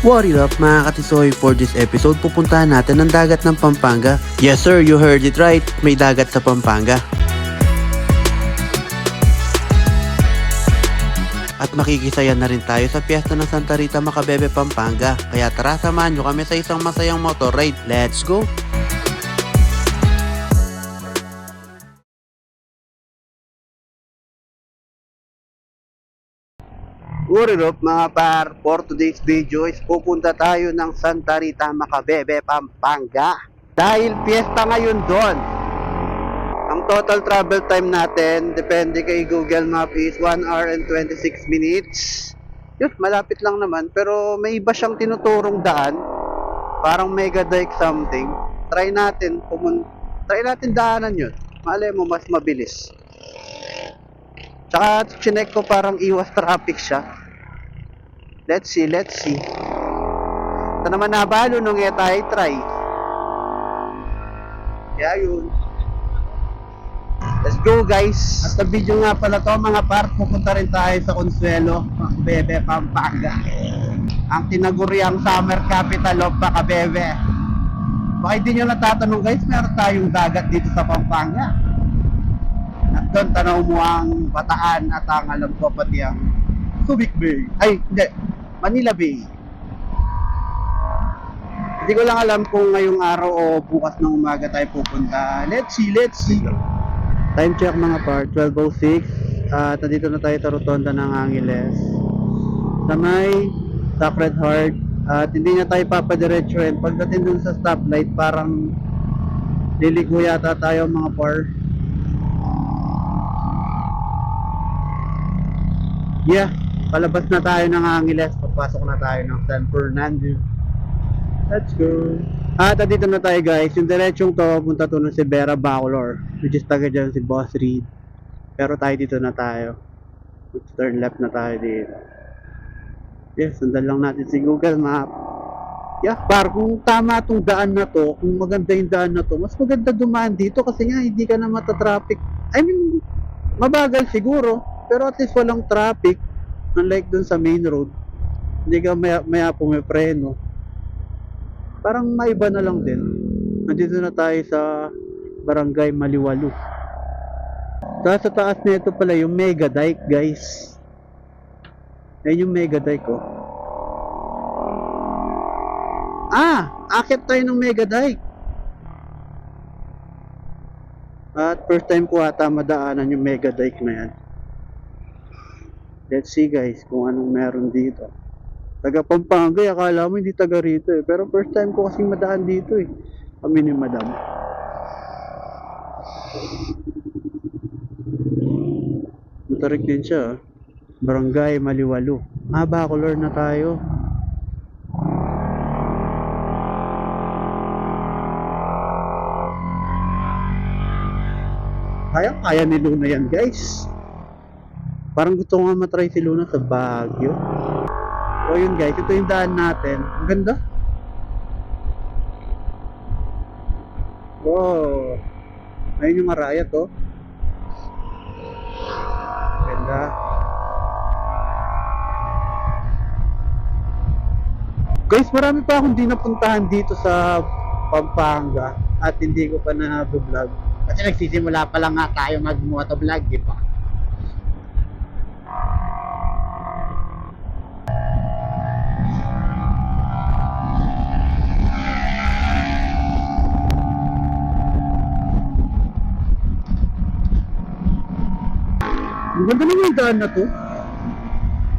What is up mga katisoy, for this episode pupuntahan natin ang dagat ng Pampanga. Yes sir, you heard it right, may dagat sa Pampanga. At makikisaya na rin tayo sa piyesta ng Santa Rita Macabebe, Pampanga. Kaya tara, samahan nyo kami sa isang masayang motor ride. Let's go! What is up mga par, for today's video is pupunta tayo ng Santa Rita Macabebe, Pampanga. Dahil piyesta ngayon doon. Ang total travel time natin, depende kay Google Map, is 1 hour and 26 minutes. Yun, malapit lang naman, pero may iba siyang tinuturong daan. Parang mega dike something. Try natin daanan yun. Malay mo, mas mabilis. Tsaka chinek ko, parang iwas traffic siya. Let's see. Ito naman nabalo nung tayo try. Kaya yun. Let's go guys. At sa video nga pala to mga par, pupunta rin tayo sa Consuelo, Macabebe, Pampanga. Ang tinaguriang summer capital of Macabebe. Baka hindi nyo natatanong guys, meron tayong dagat dito sa Pampanga. At doon tanaw mo ang Bataan at ang alam ko pati ang Subic Bay. Ay, hindi. Manila Bay. Hindi ko lang alam kung ngayong araw o bukas ng umaga tayo pupunta. Let's see. Time check mga par, 12:06. At nandito na tayo sa rotonda ng Angeles. Sa may Sacred Heart. At hindi na tayo papadiretsuhin. Pagdating dun sa stoplight, parang liligo yata tayo mga par. Yeah, palabas na tayo ng Angeles. Papasok na tayo ng San Fernando. Let's go. At dito na tayo guys. Yung diretsong to, punta to ng si Vera Bacolor, which is taga dyan si Boss Reed. Pero tayo dito na tayo. Turn left na tayo dito. Yes, sundan lang natin si Google Map. Yeah, par, kung tama tong daan na to, kung maganda yung daan na to, mas maganda dumaan dito kasi nga hindi ka na matatraffic. I mean, mabagal siguro, pero at least walang traffic. Unlike dun sa main road, hindi ka maya pumipreno. Parang maiba na lang din. Nandito na tayo sa Barangay Maliwalu. Sa taas na ito pala yung Mega Dike guys. Ayan yung Mega Dike oh. Akit tayo ng Mega Dike. At first time ko ata madaanan yung Mega Dike na yan. Let's see guys kung anong meron dito. Taga Pampanga, akala mo hindi taga rito eh. Pero first time ko kasing madaan dito eh. Kami ni madam. Matarik din siya. Barangay Maliwalu. Bacolor na tayo. Kaya ni Luna yan guys. Parang gusto ko nga matry si Luna sa Baguio. O yun guys, ito yung daan natin. Ang ganda. Wow. Ayun yung Araya to. Ganda. Guys, marami pa akong di napuntahan dito sa Pampanga at hindi ko pa na-vlog. Kasi nagsisimula pa lang nga tayo mag-motovlog, di ba? Ang ganda naman yung daan na to.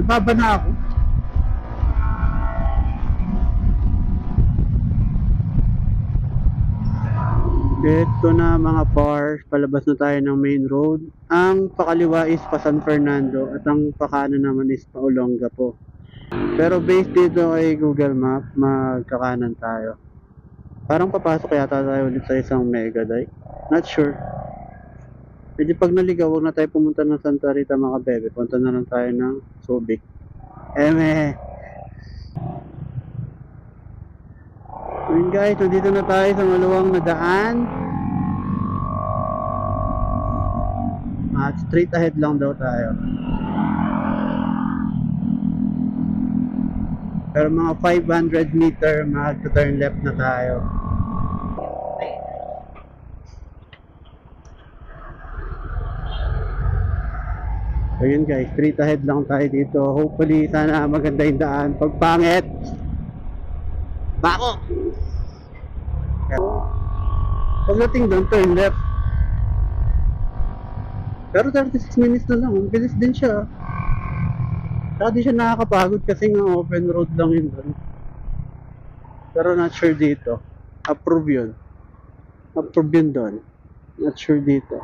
Nababa na ako. Ito na mga par, palabas na tayo ng main road. Ang pakaliwa is pa San Fernando at ang pakanan naman is pa Olongapo. Pero based dito kay Google Map, magkakanan tayo. Parang papasok yata tayo ulit sa isang Mega Dike. Not sure. Medyo pag naligaw, huwag na tayo pumunta ng Santa Rita Macabebe. Punta na lang tayo ng Subic. Ayun guys, nandito na tayo sa maluwang na daan. At straight ahead lang daw tayo. Pero mga 500 meter, mag-turn left na tayo. Ayun guys, straight ahead lang tayo dito. Hopefully, sana maganda yung daan. Pag pangit, bako! Pagdating doon, turn left. Pero 36 minutes na lang, bilis din siya. Saka di siya nakakapagod kasi nga open road lang yun doon. Pero not sure dito. Approve yun. Approve yun doon. Not sure dito.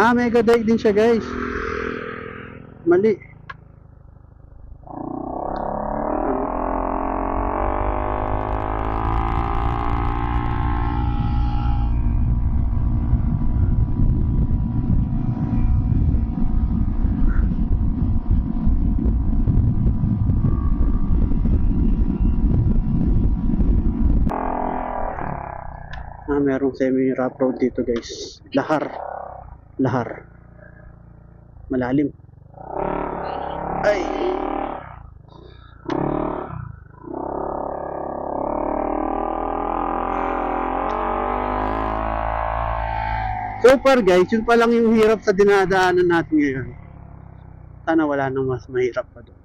Mega dike din siya guys. Mali. Merong semi-rough road dito guys. Lahar. Malalim. Ay. So far guys, yun pa lang yung hirap sa dinadaanan natin ngayon. Sana wala nang mas mahirap pa doon.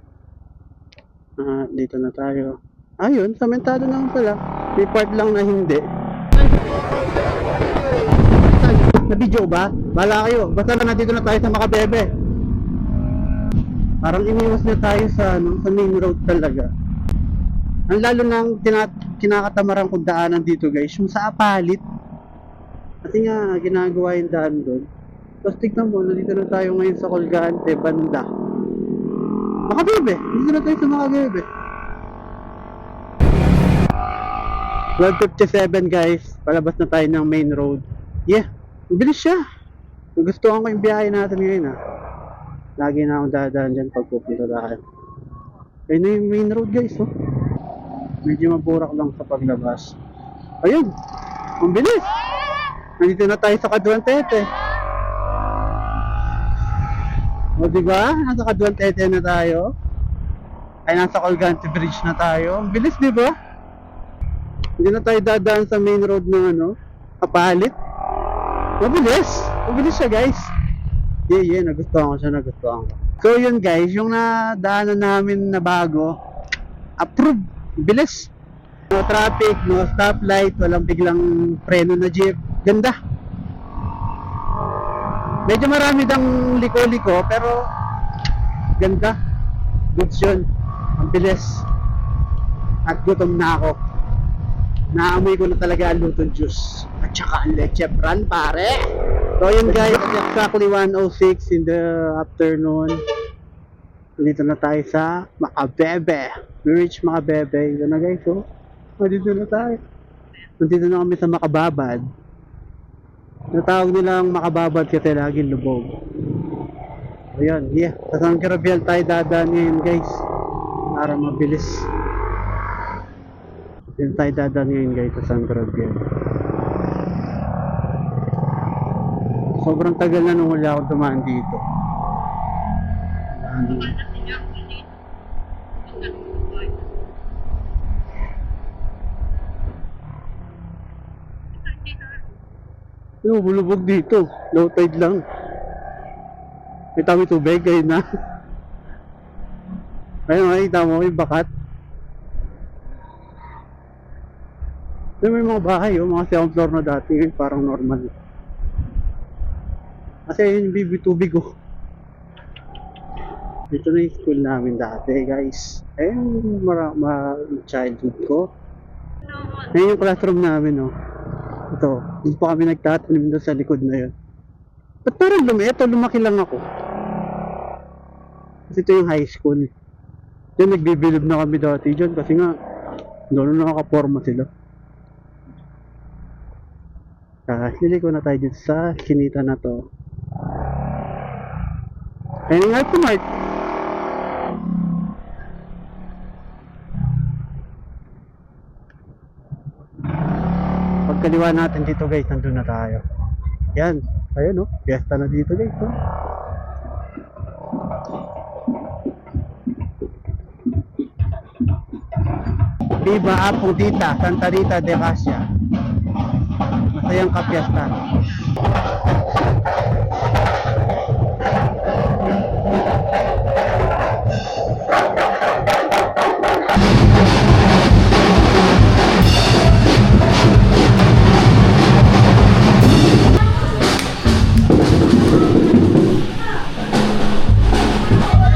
Dito na tayo. Ayun, samentado naman pala. May part lang na hindi. Na video ba? Bala kayo. Basta na nandito na tayo sa Makabebe. Parang iniwas na tayo sa main road talaga. Ang lalo nang kinakatamaran kong daanan dito guys, yung sa Apalit. Kasi nga ginagawa yung daan doon. Tapos tignan mo, nandito na tayo ngayon sa Colgante, banda. Makabebe. Nandito na tayo sa Makabebe. 12:57 guys. Palabas na tayo ng main road. Yeah. Bilis siya. Nagustuhan ko yung biyahe natin ngayon Lagi na akong dadaan dyan pag pupunta tayo. Ayun na yung main road guys Medyo maburak lang sa paglabas. Ayun. Ang bilis. Nandito na tayo sa Caduantete. O diba? Nasa Caduantete na tayo. Ay nasa Colgante Bridge na tayo. Ang bilis diba? Hindi na tayo dadaan sa main road ng Apalit. Mabilis siya guys. Yeah, nagustuhan ko. So yun guys, yung nadaanan namin na bago, approve, bilis. No traffic, no stoplight, walang biglang preno na jeep. Ganda. Medyo marami dang liko-liko, pero ganda. Goods yun. Ang bilis. At gutom na ako. Naamoy ko na talaga ang luto juice. At saka ang leche fran pare. So yun guys, exactly 1:06 in the afternoon. Dito na tayo sa Makabebe. We reach Makabebe. Ito na guys dito na tayo. Nandito na kami sa Makababad. Natawag nilang Makababad kasi laging lubog. Ayan, yeah. Sa San Gabriel tayo dadaan ngayon guys. Para mabilis. Dito tayo dadaan ngayon guys sa San Gabriel. Sobrang tagal na nung wala ako dumaan dito. Bulubog dito. Low tide lang. May tami tubig kayo na. Ayun, makikita mo yung bakat. May mga bahay mga second floor na dati parang normal. Kasi yun yung tubig Dito na yung school namin dati guys. Ayun childhood ko. Ayun yung classroom namin Ito, dito pa kami nagtatanim doon sa likod na yun. Ba't parang lumaki lang ako? Kasi ito yung high school. Yan, nagbibilib na kami dati dyan kasi nga doon nakakaporma sila. Liliko na tayo dito sa kinita na to. Ayun nga ito, Mark. kaliwa natin dito guys, nandun na tayo. Yan, ayun fiesta na dito guys. Viva Aphrodita, Santa Rita de Casia. Masayang kapiesta.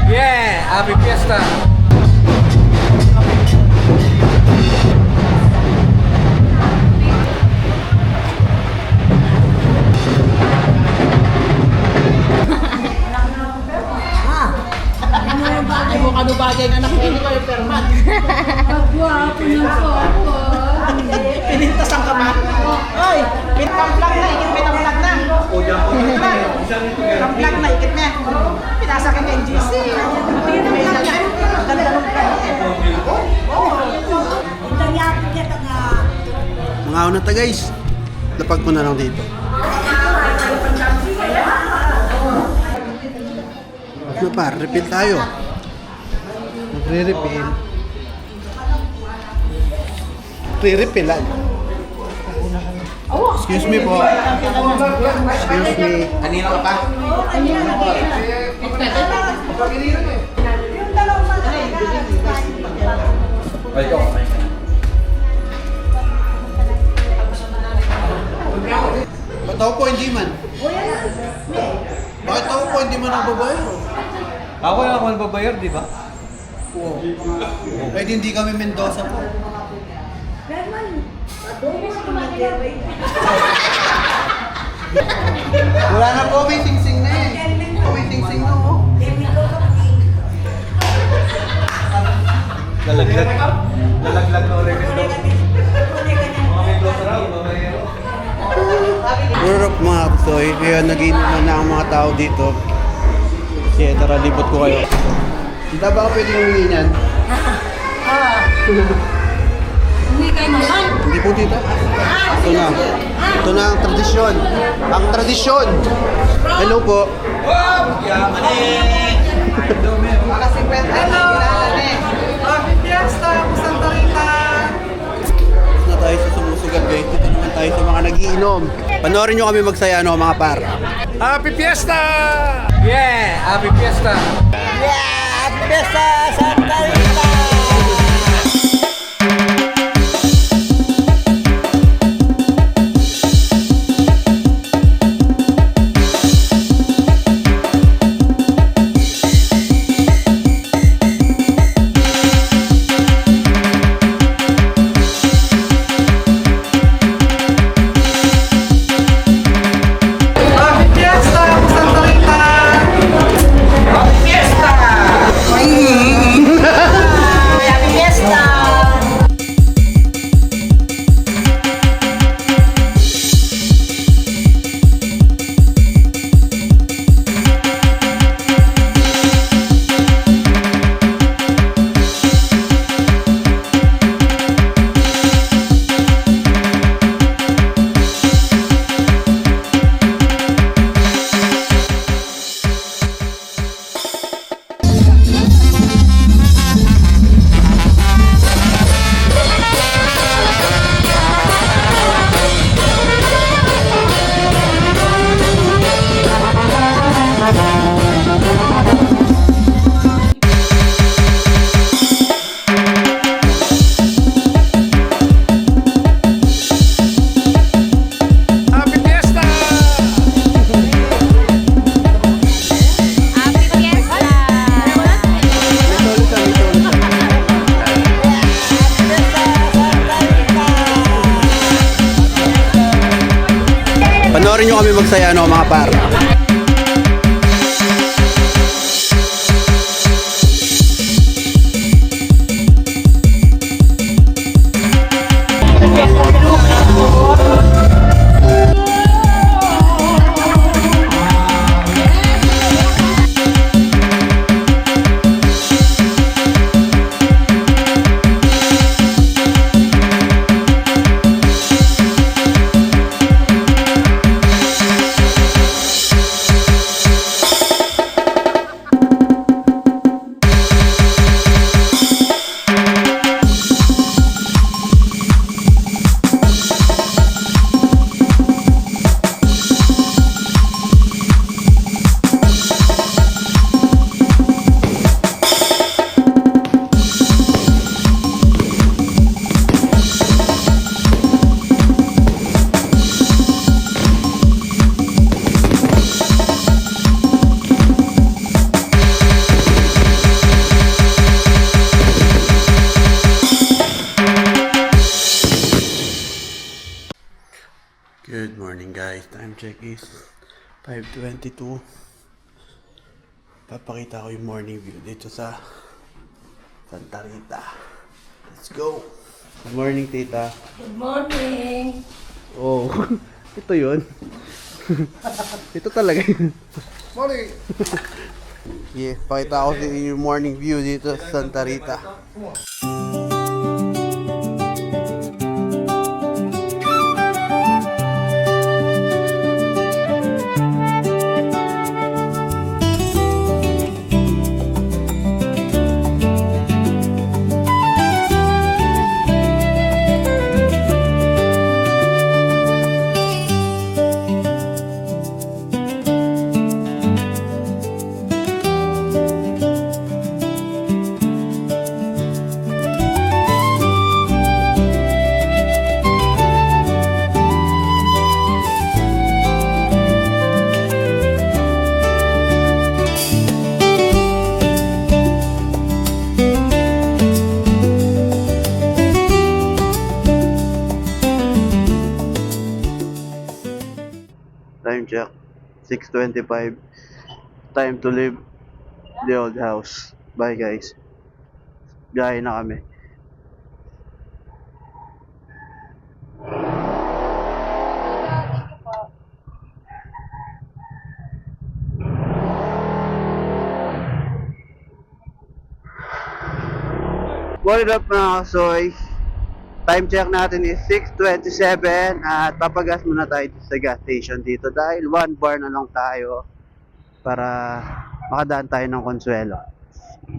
Yeah! Happy Fiesta! Ay mo kano bagay nga anak ko, hindi ko yung perman. Pagwapo ng photo. Pinintas ang kama. Oy, pinpang-vlog na, ikit pinang-vlog na. Pang-vlog na, ikit na. Pinasa ka kay GC. Ang ganda ng vlog. Mga una ta guys. Lapag ko na lang dito. Ano pa? Refill tayo. Magre-refill. Re-refillan. Excuse me po. Excuse me. Kanina ka pa? Ba't ako po hindi man? Bakit ako po hindi man ang babae? Ako lang ako nagbabayar, di ba? Oo. Pwede hindi kami Mendoza po. Wala na po, may sing-sing na eh. May sing-sing na oh. Lalaglag. Lalaglag na ulit ito. Mga Mendoza raw, babayero. Puro up mga kapsoy, kaya nag-inuman na ang mga tao dito. Kasi tara, libot ko kayo. Hindi ba ako pwede humingi niyan? Hindi kayo naman. Hindi po tita. Ito na. Ito na ang tradisyon. Ang tradisyon! Hello po. Alas 50 na, kilala na eh. Happy Fiesta, Santa Rita. Tapos na tayo sa sumusugat guys. Dito naman tayo sa mga nagiinom. Panoorin nyo kami magsaya mga par. Happy Fiesta! Yeah! Happy Fiesta! Fiesta, Santa Rita. Panoorin nyo kami magsaya mga par. Guys, time check is 5:22. Papakita ko yung morning view dito sa Santa Rita. Let's go! Good morning, tita. Good morning. Oh, ito yun. Ito talaga yun. Morning! Yeah, pakita ko sa inyo yung morning view dito sa Santa Rita. Time check, 6:25. Time to leave the old house. Bye guys. Biyahe na kami. What up mga kasoy? Time check natin is 6:27 at papagas muna tayo sa gas station dito dahil 1 bar na lang tayo para makadaan tayo ng Consuelo.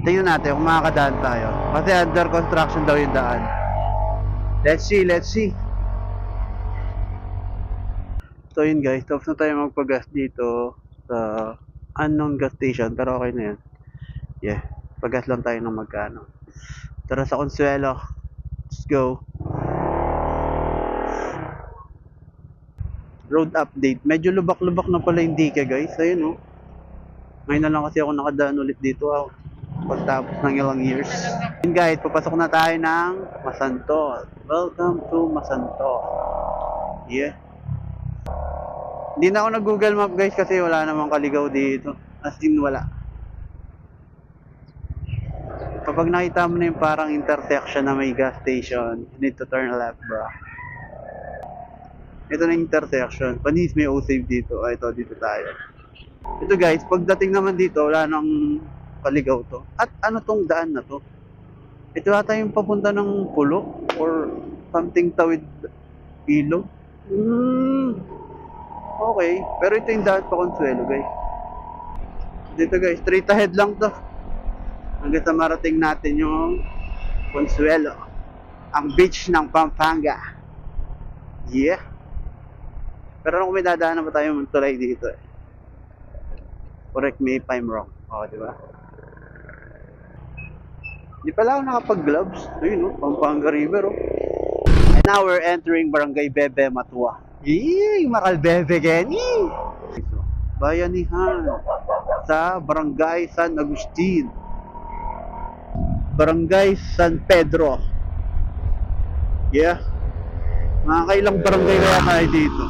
Tingnan natin kung makakadaan tayo kasi under construction daw yung daan. Let's see, let's see. So yun guys, tapos na tayo magpagas dito sa unknown gas station pero okay na yan. Yeah, pagas lang tayo ng magkano. Tara sa Consuelo. Let's go. Road update. Medyo lubak-lubak na pala yung dike guys. Ayun oh. Ngayon na lang kasi ako nakadaan ulit dito pagtapos ng ilang years. Yun guys, papasok na tayo ng Masanto. Welcome to Masanto. Yeah. Hindi na ako nag-Google Map guys kasi wala namang kaligaw dito. As in wala. Kapag nakita mo na yung parang intersection na may gas station, you need to turn left bro. Ito na yung intersection. Panis may O-save dito. Ito, dito tayo. Ito guys, pagdating naman dito, wala nang kaligaw to. At ano tong daan na to? Ito ata yung papunta ng pulo or something tawid ilog. Okay, pero ito yung daan pa Consuelo guys. Dito guys, straight ahead lang to. Hanggang sa marating natin yung Consuelo. Ang beach ng Pampanga. Yeah. Pero kung may dadaanan pa tayo magtulay dito eh. Correct me if I'm wrong. O, di ba? Di pala ako nakapag-gloves. Ayun, Pampanga River, And now we're entering Barangay Bebe Matua. Yee! Maral Bebe Geni! Bayanihan sa Barangay San Agustin. Barangay San Pedro. Yeah. Mga kailang barangay kaya tayo dito.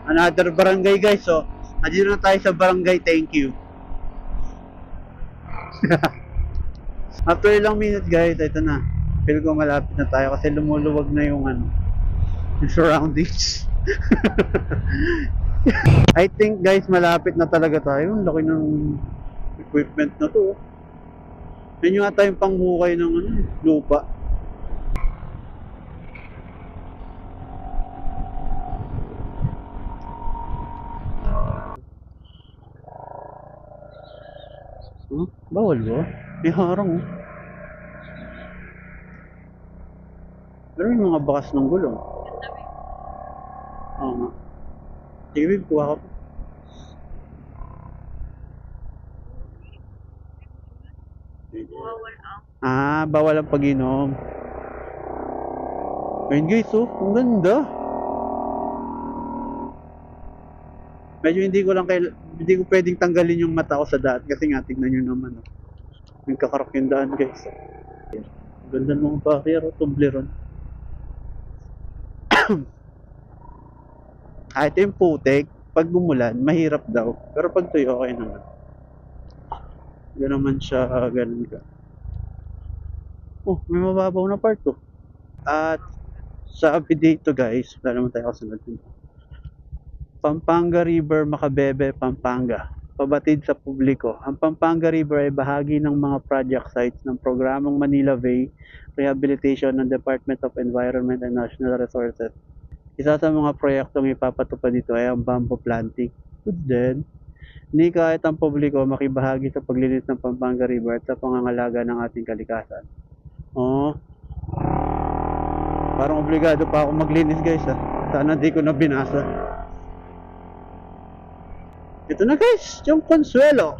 Another barangay guys, so nandito na tayo sa barangay, thank you. After ilang minutes guys, ito na. Feel ko malapit na tayo kasi lumuluwag na yung yung surroundings. I think guys, malapit na talaga tayo. Ang laki ng equipment na to. Yan yung ata yung panghukay ng lupa. Bawal ba? May harang Pero may mga bakas ng gulong. Oo nga. Sige babe, kuha ka pa. Bawal ang pag-inom. Ayun guys, ang ganda. Medyo hindi ko pwedeng tanggalin yung mata ko sa daan kasi nga tignan nyo naman nagkakarap yung daan guys. Ganda ng barrier, Toblerone. Ito yung putik, pag gumulan, mahirap daw. Pero pag tuyo, okay naman. Ganun naman siya, ganun ka. Oh, may mababaw na part to. At sabi dito guys, wala naman tayo kasunod dito. Pampanga River, Macabebe, Pampanga. Pabatid sa publiko. Ang Pampanga River ay bahagi ng mga project sites ng programang Manila Bay Rehabilitation ng Department of Environment and National Resources. Isa sa mga proyektong ipapatupad dito ay ang bamboo planting. Good din. Hindi kahit ang publiko makibahagi sa paglinis ng Pampanga River at sa pangangalaga ng ating kalikasan. Oh, parang obligado pa ako maglinis guys ah. Sana di ko na binasa. Ito na guys, yung Consuelo.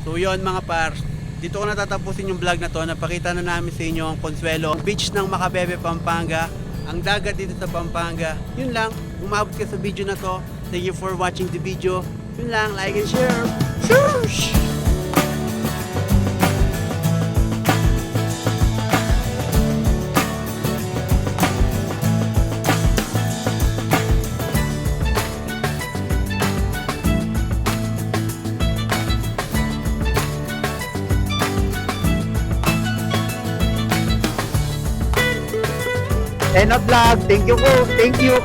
So yun mga pars, dito ko natatapusin yung vlog na to. Napakita na namin sa inyo ang Consuelo, beach ng Macabebe, Pampanga, ang dagat dito sa Pampanga. Yun lang, umabot ka sa video na to. Thank you for watching the video. Yun lang, like and share. Shush! End of vlog. Thank you po. Thank you.